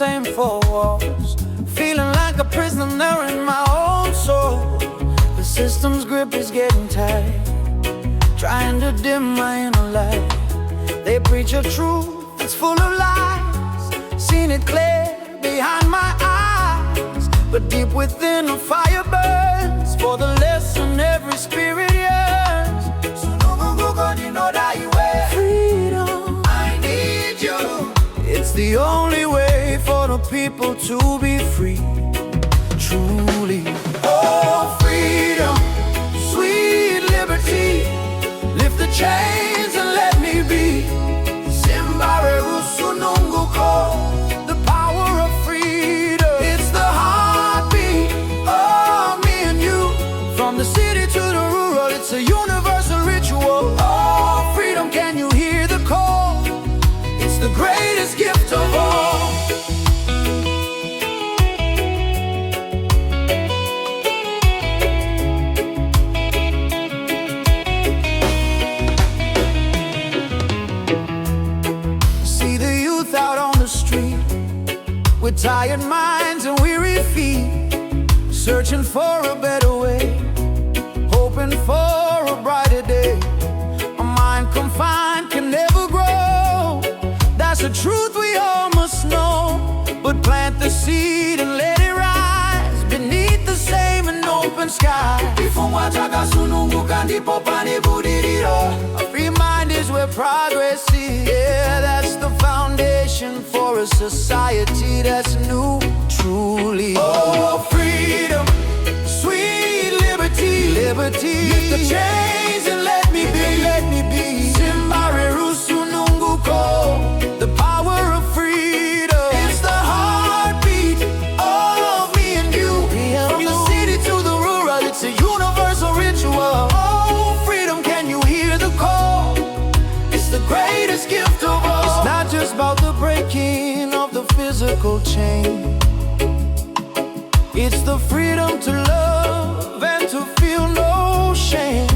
same four walls, feeling like a prisoner in my own soul. The system's grip is getting tight, trying to dim my inner light. They preach a truth that's full of lies, seen it clear behind my eyes, but deep within a fire burns for the lesson every spirit yearns. Rusununguko, freedom, I need you. It's the only way for the people to be free, truly. Oh, freedom, sweet liberty, lift the chains and let me be. Simba, Rusununguko, the power of freedom. It's the heartbeat of me and you. From the city to the rural, it's a universal ritual. Oh, freedom, can you hear the call? It's the greatest gift of all. Out on the street with tired minds and weary feet, searching for a better way, hoping for a brighter day. A mind confined can never grow, that's a truth we all must know. But plant the seed and let it rise beneath the same and open sky. A free mind is where progress is. Yeah, that's the foundation for a society that's new, truly. Oh, freedom, sweet liberty, liberty. Lift the chains and let me be, let me be. Simba, Rusununguko, the power of freedom. It's the heartbeat of me and you. From the city to the rural, it's a universal ritual. Oh, freedom, can you hear the call? It's the greatest gift of all. It's not just about the breaking of the physical chain. It's the freedom to love and to feel no shame.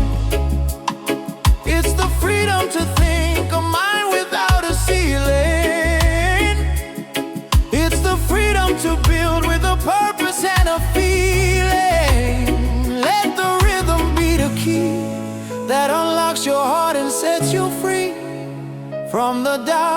It's the freedom to think a mind without a ceiling. It's the freedom to build with a purpose and a feeling. Let the rhythm be the key that unlocks your heart and sets you free from the dark